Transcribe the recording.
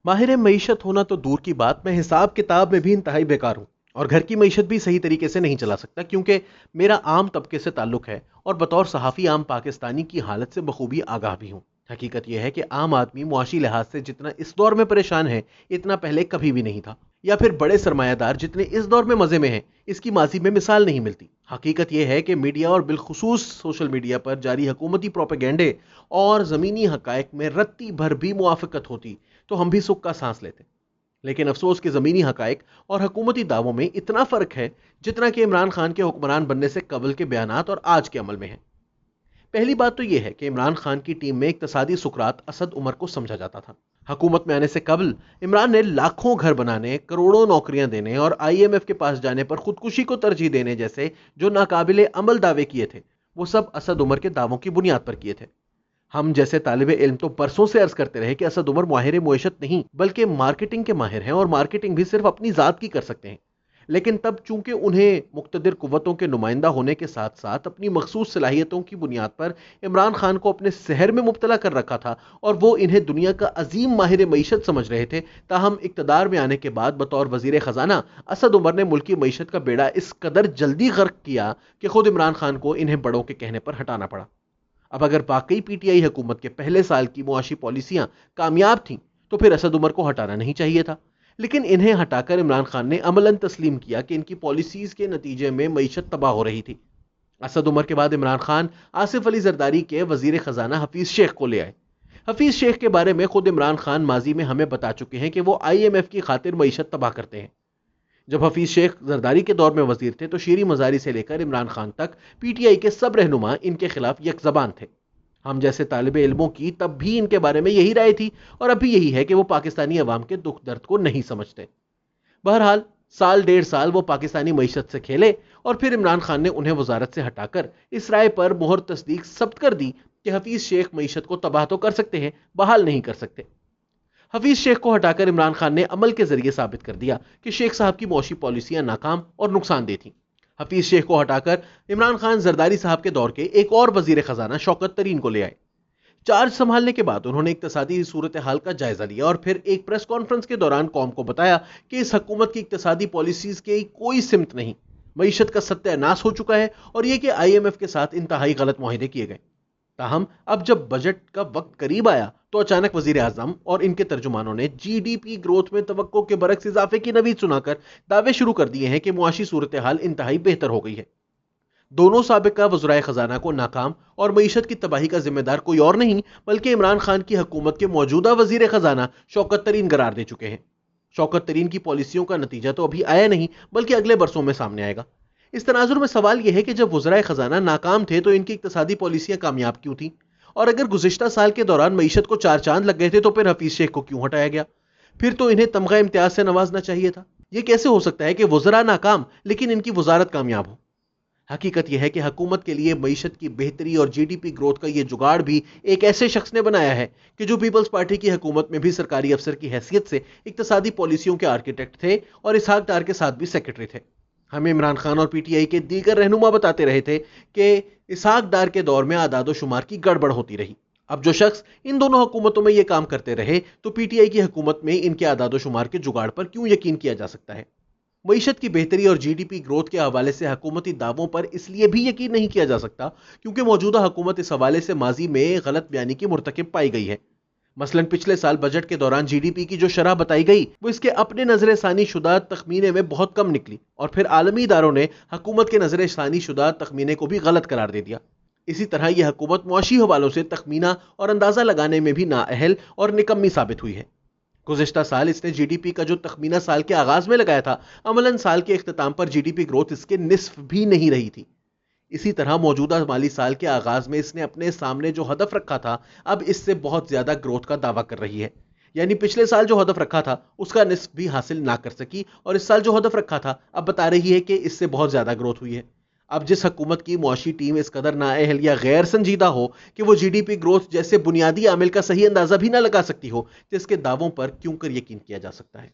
माहिर मईशत होना तो दूर की बात, मैं हिसाब किताब में भी इंतहाई बेकार हूँ और घर की मईशत भी सही तरीके से नहीं चला सकता क्योंकि मेरा आम तबके से ताल्लुक है और बतौर सहाफ़ी आम पाकिस्तानी की हालत से बखूबी आगाह भी हूँ। हकीकत यह है कि आम आदमी मुआशी लिहाज से जितना इस दौर में परेशान है, इतना पहले कभी भी नहीं था, या फिर बड़े सरमायादार जितने इस दौर में मजे में हैं, इसकी माजी में मिसाल नहीं मिलती। हकीकत यह है कि मीडिया और बिलखुसूस सोशल मीडिया पर जारी हुकूमती प्रोपेगेंडे और ज़मीनी हकायक में रत्ती भर भी मुआफ़क़त होती तो हम भी सुख का सांस लेते। लेकिन अफसोस के ज़मीनी हकायक और हुकूमती दावों में इतना फ़र्क है जितना कि इमरान खान के हुक्मरान बनने से कबल के बयानात और आज के अमल में है। पहली बात तो यह है कि इमरान खान की टीम में इक्तसादी सुकरात असद उमर को समझा जाता था। हुकूमत में आने से कबल इमरान ने लाखों घर बनाने, करोड़ों नौकरियां देने और IMF के पास जाने पर खुदकुशी को तरजीह देने जैसे जो नाकाबिले अमल दावे किए थे, वो सब असद उमर के दावों की बुनियाद पर किए थे। हम जैसे तालिबे इल्म तो बरसों से अर्ज करते रहे कि असद उमर माहिर मुएशत नहीं बल्कि मार्केटिंग के माहिर हैं और मार्केटिंग भी सिर्फ अपनी जात की कर सकते हैं। लेकिन तब चूंकि उन्हें मुक्तदिर कुव्वतों के नुमाइंदा होने के साथ साथ अपनी मखसूस सलाहियतों की बुनियाद पर इमरान खान को अपने सहर में मुब्तला कर रखा था और वो इन्हें दुनिया का अजीम माहिर मईशत समझ रहे थे, ताहम इक्तदार में आने के बाद बतौर वजीर खजाना असद उमर ने मुल्की मईशत का बेड़ा इस कदर जल्दी गर्क किया कि खुद इमरान खान को इन्हें बड़ों के कहने पर हटाना पड़ा। अब अगर वाकई PTI हुकूमत के पहले साल की मुआशी पॉलिसियां कामयाब थीं तो फिर असद उमर को हटाना नहीं चाहिए था, लेकिन इन्हें हटाकर इमरान खान ने अमलन तस्लीम किया कि इनकी पॉलिसीज के नतीजे में मईशत तबाह हो रही थी। असद उमर के बाद इमरान खान आसिफ अली जरदारी के वजीर खजाना हफीज शेख को ले आए। हफीज शेख के बारे में खुद इमरान खान माजी में हमें बता चुके हैं कि वो IMF की खातिर मईशत तबाह करते हैं। जब हफीज शेख जरदारी के दौर में वजीर थे तो शीरी मजारी से लेकर इमरान खान तक PTI के सब रहनुमा इनके खिलाफ यकजबान थे। हम जैसे तालिबे इल्मों की तब भी इनके बारे में यही राय थी और अब भी यही है कि वो पाकिस्तानी अवाम के दुख दर्द को नहीं समझते। बहरहाल साल डेढ़ साल वो पाकिस्तानी मईशत से खेले और फिर इमरान खान ने उन्हें वजारत से हटाकर इस राय पर मोहर तस्दीक सब्त कर दी कि हफीज शेख मईशत को तबाह तो कर सकते हैं, बहाल नहीं कर सकते। हफीज शेख को हटाकर इमरान खान ने अमल के जरिए साबित कर दिया कि शेख साहब की मौशी पॉलिसियां नाकाम और नुकसानदेह थी। हफीज शेख को हटाकर इमरान खान जरदारी साहब के दौर के एक और वजीर खजाना शौकत तरीन को ले आए। चार्ज संभालने के बाद उन्होंने इक्तसादी सूरत हाल का जायजा लिया और फिर एक प्रेस कॉन्फ्रेंस के दौरान कौम को बताया कि इस हुकूमत की इक्तसादी पॉलिसीज की कोई सिमत नहीं, मईशत का सत्यानाश हो चुका है और यह कि IMF के साथ इंतहाई गलत मुआहिदे किए गए। ताहम अब जब बजट का वक्त करीब आया तो अचानक वजीर आजम और इनके तर्जुमानों ने GDP ग्रोथ में तवक्को के बरक्स इजाफे की नवीद सुनाकर दावे शुरू कर दिए हैं कि मुआशी सूरत हाल इंतहाई बेहतर हो गई है। दोनों साबिका वज़राए खजाना को नाकाम और मईशत की तबाही का जिम्मेदार कोई और नहीं बल्कि इमरान खान की हुकूमत के मौजूदा वजीर खजाना शौकत तरीन करार दे चुके हैं। शौकत तरीन की पॉलिसियों का नतीजा तो अभी आया नहीं बल्कि अगले बरसों में सामने आएगा। इस तनाजुर में सवाल यह है कि जब वज़राए खजाना नाकाम थे तो इनकी इक्तसादी पॉलिसियां कामयाब क्यों थी, और अगर गुज़िश्ता साल के दौरान मईशत को चार चांद लग गए थे तो फिर हफीज शेख को क्यों हटाया गया? फिर तो इन्हें तमगा इम्तियाज से नवाजना चाहिए था। यह कैसे हो सकता है कि वज़रा नाकाम लेकिन इनकी वजारत कामयाब हो? हकीकत यह है कि हुकूमत के लिए मईशत की बेहतरी और GDP ग्रोथ का यह जुगाड़ भी एक ऐसे शख्स ने बनाया है कि जो पीपल्स पार्टी की हुकूमत में भी सरकारी अफसर की हैसियत से इक्तसादी पॉलिसियों के आर्किटेक्ट थे और इसहाक डार के साथ भी सेक्रेटरी थे। हमें इमरान खान और PTI के दीगर रहनुमा बताते रहे थे कि इसहाक डार के दौर में आदादो शुमार की गड़बड़ होती रही। अब जो शख्स इन दोनों हुकूमतों में यह काम करते रहे तो PTI की हुकूमत में इनके आदादो शुमार के जुगाड़ पर क्यों यकीन किया जा सकता है? मईशत की बेहतरी और GDP ग्रोथ के हवाले से हुकूमती दावों पर इसलिए भी यकीन नहीं किया जा सकता क्योंकि मौजूदा हुकूमत इस हवाले से माजी में गलत बयानी की मुर्तकिब पाई गई है। मसलन पिछले साल बजट के दौरान GDP की जो शरह बताई गई वो इसके अपने नजर सानी शुदा तखमीने में बहुत कम निकली और फिर आलमी इदारों ने हुकूमत के नजर सानी शुदा तखमीने को भी गलत करार दे दिया। इसी तरह यह हुकूमत मुआशी हवालों से तखमीना और अंदाजा लगाने में भी नाअहल और निकम्मी साबित हुई है। गुज़िश्ता साल इसने GDP का जो तखमीना साल के आगाज में लगाया था, अमलन साल के इख्तिताम पर GDP ग्रोथ इसके निस्फ भी नहीं रही थी। इसी तरह मौजूदा माली साल के आगाज में इसने अपने सामने जो हदफ रखा था अब इससे बहुत ज्यादा ग्रोथ का दावा कर रही है। यानी पिछले साल जो हदफ रखा था उसका निस्फ भी हासिल ना कर सकी और इस साल जो हदफ रखा था अब बता रही है कि इससे बहुत ज्यादा ग्रोथ हुई है। अब जिस हुकूमत की मुआशी टीम इस कदर नाअहल या गैर संजीदा हो कि वो GDP ग्रोथ जैसे बुनियादी आमिल का सही अंदाजा भी ना लगा सकती हो, जिसके दावों पर क्यों कर यकीन किया जा सकता है।